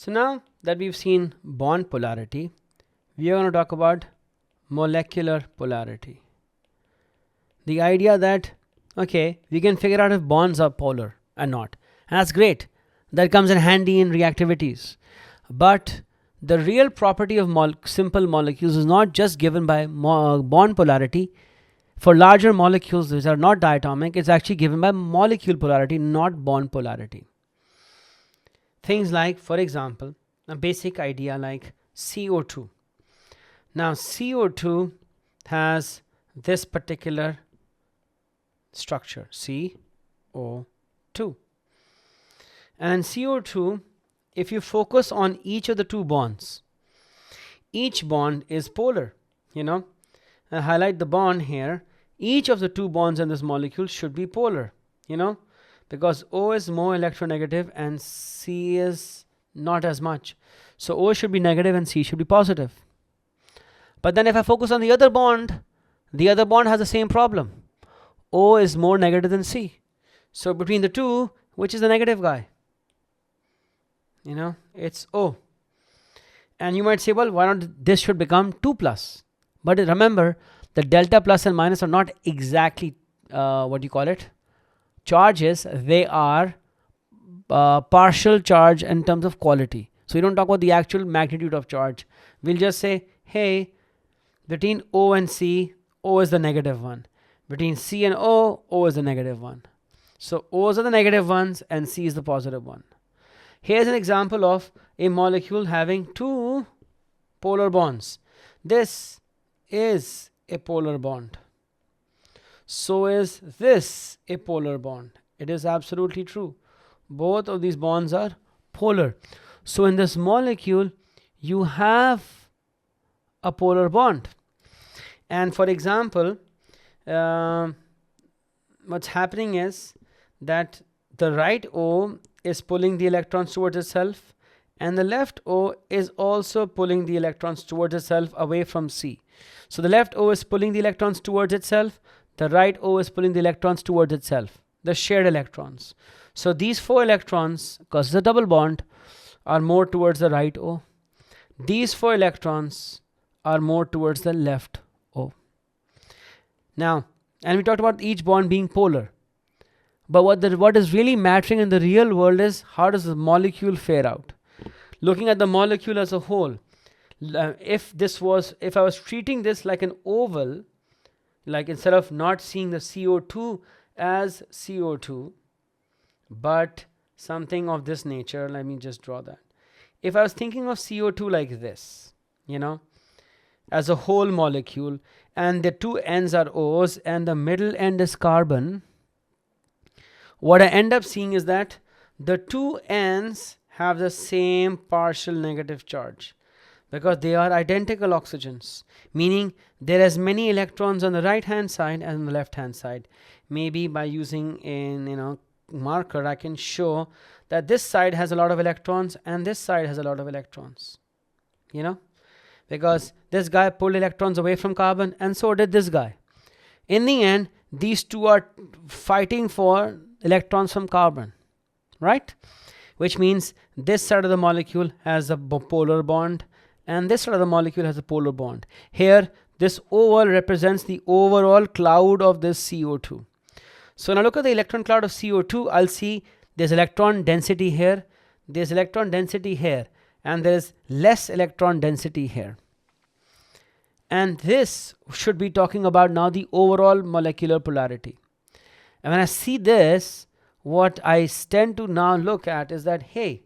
So now that we've seen bond polarity, we are going to talk about molecular polarity. The idea that, okay, we can figure out if bonds are polar or not. And that's great. That comes in handy in reactivities. But the real property of simple molecules is not just given by bond polarity. For larger molecules which are not diatomic, it's actually given by molecule polarity, not bond polarity. Things like, for example, a basic idea like CO2. Now, CO2 has this particular structure, CO2. And in CO2, if you focus on each of the two bonds, each bond is polar. I highlight the bond here. Each of the two bonds in this molecule should be polar, because O is more electronegative and C is not as much. So O should be negative and C should be positive. But then if I focus on the other bond has the same problem. O is more negative than C. So between the two, which is the negative guy? It's O. And you might say, well, why not this should become 2 plus? But remember, the delta plus and minus are not exactly charges. They are partial charge in terms of quality. So we don't talk about the actual magnitude of charge. We'll just say, hey, between O and C, O is the negative one. Between C and O, O is the negative one. So O's are the negative ones and C is the positive one. Here's an example of a molecule having two polar bonds. This is a polar bond. So is this a polar bond. It is absolutely true. Both of these bonds are polar. So in this molecule, you have a polar bond. And for example, what's happening is that the right O is pulling the electrons towards itself, and the left O is also pulling the electrons towards itself away from C. So the left O is pulling the electrons towards itself, the right O is pulling the electrons towards itself, the shared electrons. So these 4 electrons, because it's a double bond, are more towards the right O. These 4 electrons are more towards the left O. Now, and we talked about each bond being polar. But what is really mattering in the real world is how does the molecule fare out. Looking at the molecule as a whole, if I was treating this like an oval, like instead of not seeing the CO2 as CO2, but something of this nature, let me just draw that. If I was thinking of CO2 like this, as a whole molecule, and the two ends are O's and the middle end is carbon, what I end up seeing is that the two ends have the same partial negative charge because they are identical oxygens, meaning there are as many electrons on the right hand side as on the left hand side. Maybe by using a marker, I can show that this side has a lot of electrons and this side has a lot of electrons, because this guy pulled electrons away from carbon and so did this guy. In the end, these two are fighting for electrons from carbon, right? Which means this side of the molecule has a polar bond and this side of the molecule has a polar bond. Here, this oval represents the overall cloud of this CO2. So now look at the electron cloud of CO2. I'll see there's electron density here, there's electron density here, and there's less electron density here. And this should be talking about now the overall molecular polarity. And when I see this, what I tend to now look at is that, hey,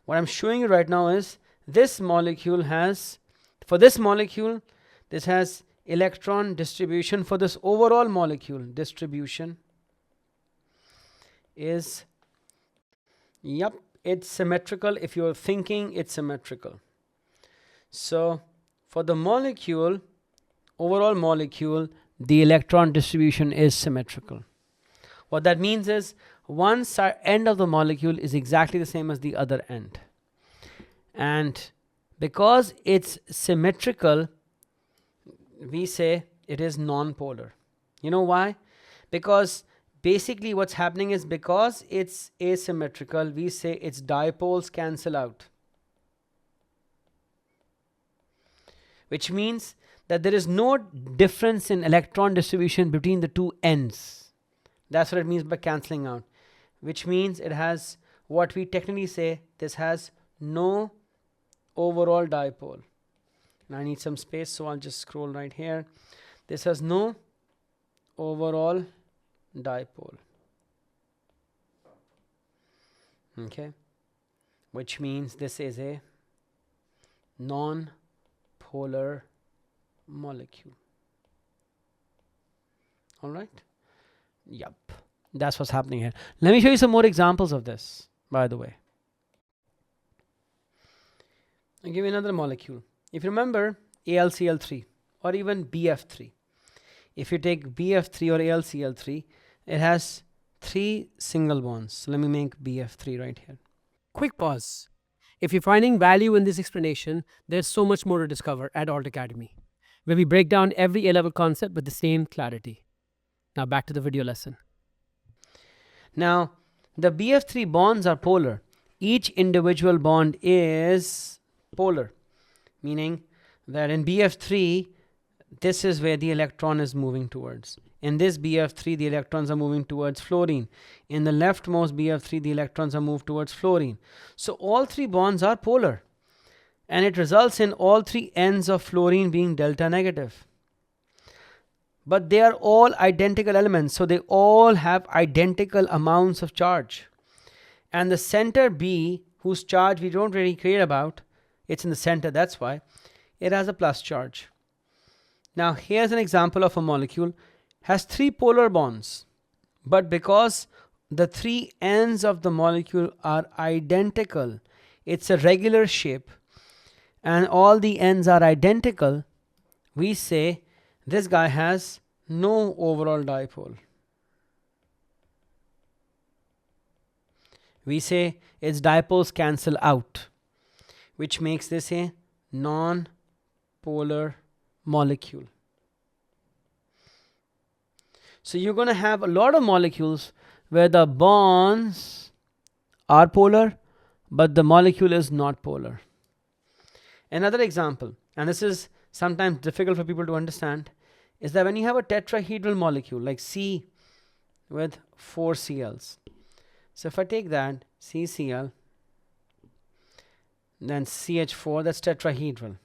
what I'm showing you right now is this molecule has, for this molecule, this has electron distribution for this overall molecule. Distribution is, it's symmetrical. If you're thinking, it's symmetrical. So for the molecule, overall molecule, the electron distribution is symmetrical. What that means is one end of the molecule is exactly the same as the other end. And because it's symmetrical, we say it is non-polar. You know why? Because basically what's happening is because it's asymmetrical, we say its dipoles cancel out. which means that there is no difference in electron distribution between the two ends. That's what it means by cancelling out, which means it has what we technically say this has no overall dipole. Now I need some space, so I'll just scroll right here. This has no overall dipole. Okay, which means this is a non-polar molecule. All right. Yep, that's what's happening here. Let me show you some more examples of this, by the way. I'll give you another molecule. If you remember AlCl3 or even BF3, if you take BF3 or AlCl3, it has 3 single bonds. So let me make BF3 right here. Quick pause. If you're finding value in this explanation, there's so much more to discover at Alt Academy, where we break down every A-level concept with the same clarity. Now back to the video lesson. Now, the BF3 bonds are polar. Each individual bond is polar, meaning that in BF3, this is where the electron is moving towards. In this BF3, the electrons are moving towards fluorine. In the leftmost BF3, the electrons are moved towards fluorine. So all 3 bonds are polar, and it results in all 3 ends of fluorine being delta negative. But they are all identical elements, so they all have identical amounts of charge. And the center B, whose charge we don't really care about, it's in the center, that's why, it has a plus charge. Now here's an example of a molecule, has 3 polar bonds, but because the 3 ends of the molecule are identical, it's a regular shape, and all the ends are identical, we say this guy has no overall dipole. We say its dipoles cancel out, which makes this a non-polar molecule. So you're going to have a lot of molecules where the bonds are polar, but the molecule is not polar. Another example, and this is sometimes difficult for people to understand, is that when you have a tetrahedral molecule like C with 4 Cls. So if I take that CCl, then CH4, that's tetrahedral.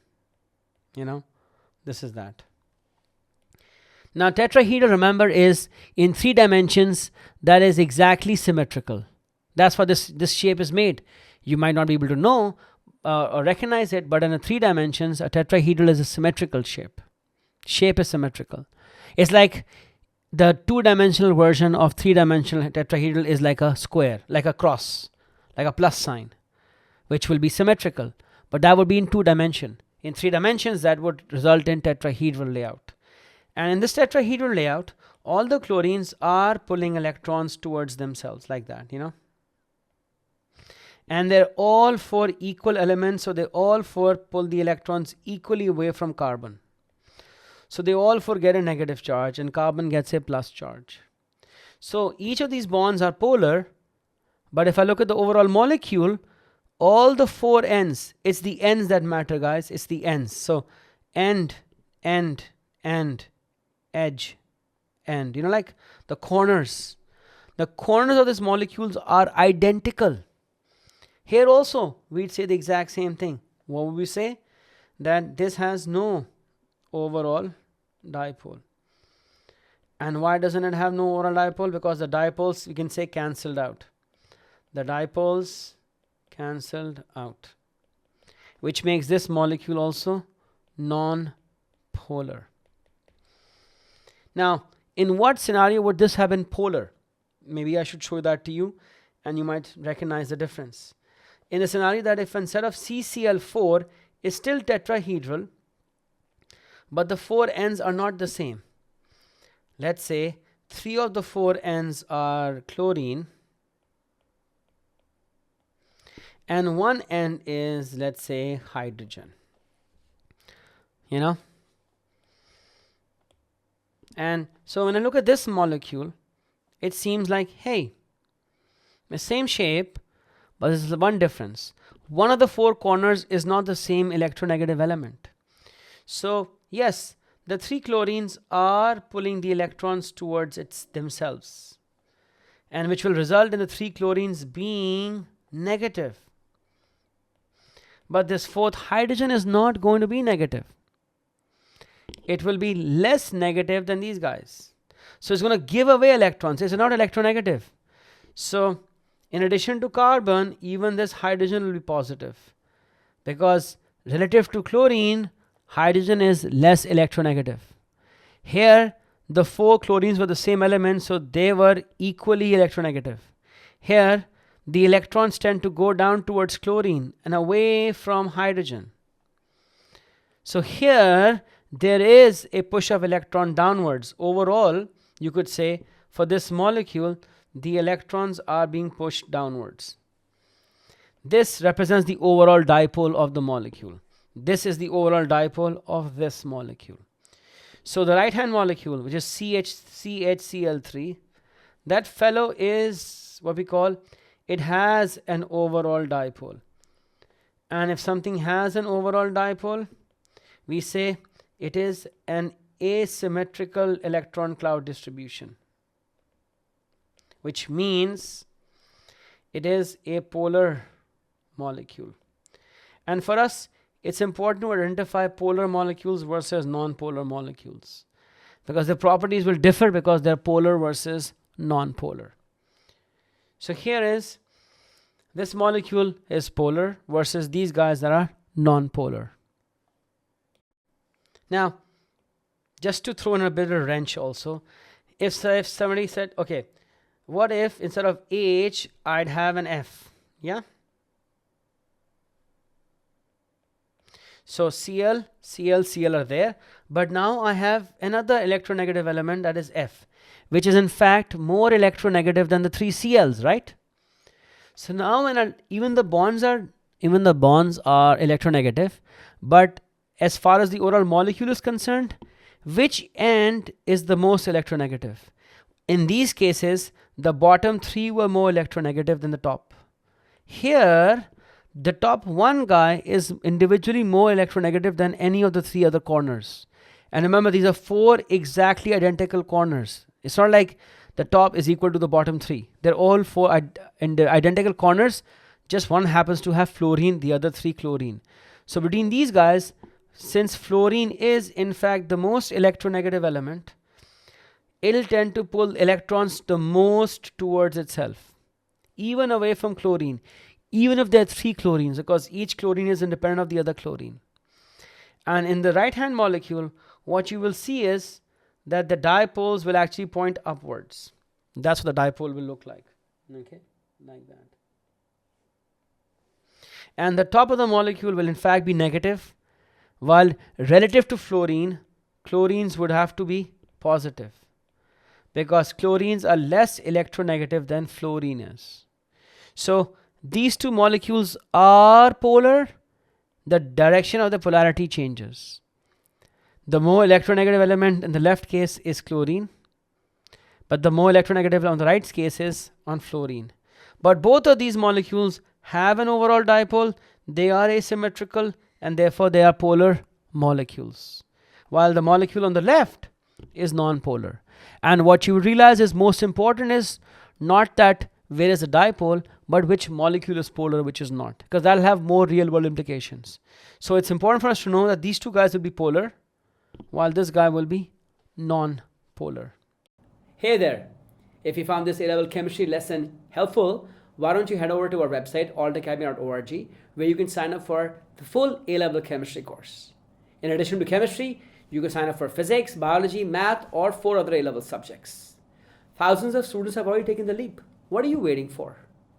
You know, this is that. Now tetrahedral, remember, is in 3 dimensions, that is exactly symmetrical. That's why this shape is made. You might not be able to know or recognize it, but in a 3 dimensions, a tetrahedral is a symmetrical shape. Shape is symmetrical. It's like the 2-dimensional version of 3-dimensional tetrahedral is like a square, like a cross, like a plus sign, which will be symmetrical, but that would be in 2 dimensions. In 3 dimensions, that would result in tetrahedral layout. And in this tetrahedral layout, all the chlorines are pulling electrons towards themselves like that, you know. And they're all 4 equal elements, so they all 4 pull the electrons equally away from carbon. So they all 4 get a negative charge and carbon gets a plus charge. So each of these bonds are polar, but if I look at the overall molecule, all the 4 ends, it's the ends that matter, guys. It's the ends. So end, end, end, edge, end. You know, like the corners. The corners of these molecules are identical. Here also, we'd say the exact same thing. What would we say? That this has no overall dipole. And why doesn't it have no overall dipole? Because the dipoles, we can say, cancelled out. The dipoles cancelled out, which makes this molecule also non-polar. Now, in what scenario would this have been polar? Maybe I should show that to you and you might recognize the difference. In the scenario that if instead of CCl4 is still tetrahedral, but the 4 ends are not the same. Let's say 3 of the 4 ends are chlorine and 1 end is, let's say, hydrogen. You know? And so when I look at this molecule, it seems like, hey, the same shape, but there's one difference. One of the 4 corners is not the same electronegative element. So yes, the 3 chlorines are pulling the electrons towards themselves, and which will result in the 3 chlorines being negative. But this 4th hydrogen is not going to be negative. It will be less negative than these guys. So it's going to give away electrons. It's not electronegative. So in addition to carbon, even this hydrogen will be positive, because relative to chlorine, hydrogen is less electronegative. Here the 4 chlorines were the same element, so they were equally electronegative. Here the electrons tend to go down towards chlorine and away from hydrogen. So here there is a push of electron downwards. Overall, you could say for this molecule, the electrons are being pushed downwards. This represents the overall dipole of the molecule. This is the overall dipole of this molecule. So the right hand molecule, which is CHCl3, that fellow is what we call, it has an overall dipole. And if something has an overall dipole, we say it is an asymmetrical electron cloud distribution, which means it is a polar molecule. And for us, it's important to identify polar molecules versus non-polar molecules, because the properties will differ because they're polar versus non-polar. So here is, this molecule is polar versus these guys that are non-polar. Now, just to throw in a bit of a wrench also, if somebody said, okay, what if instead of H, I'd have an F? Yeah? So Cl, Cl, Cl are there, but now I have another electronegative element, that is F, which is in fact more electronegative than the 3 Cls, right? So now when even the bonds are electronegative, but as far as the overall molecule is concerned, which end is the most electronegative? In these cases, the bottom 3 were more electronegative than the top. Here, the top 1 guy is individually more electronegative than any of the 3 other corners. And remember, these are 4 exactly identical corners. It's not like the top is equal to the bottom 3. They're all 4 identical corners. Just one happens to have fluorine, the other 3 chlorine. So between these guys, since fluorine is in fact the most electronegative element, it'll tend to pull electrons the most towards itself, even away from chlorine, even if there are 3 chlorines, because each chlorine is independent of the other chlorine. And in the right hand molecule, what you will see is that the dipoles will actually point upwards. That's what the dipole will look like. Okay, like that. And the top of the molecule will in fact be negative, while relative to fluorine, chlorines would have to be positive, because chlorines are less electronegative than fluorine is. So these 2 molecules are polar. The direction of the polarity changes. The more electronegative element in the left case is chlorine, but the more electronegative on the right case is on fluorine. But both of these molecules have an overall dipole. They are asymmetrical, and therefore they are polar molecules, while the molecule on the left is non-polar. And what you realize is most important is not that where is the dipole, but which molecule is polar, which is not, because that'll have more real world implications. So it's important for us to know that these 2 guys will be polar, while this guy will be non-polar. Hey there, if you found this A-level chemistry lesson helpful, why don't you head over to our website, altacademy.org, where you can sign up for the full A-level chemistry course. In addition to chemistry, you can sign up for physics, biology, math, or 4 other A-level subjects. Thousands of students have already taken the leap. What are you waiting for?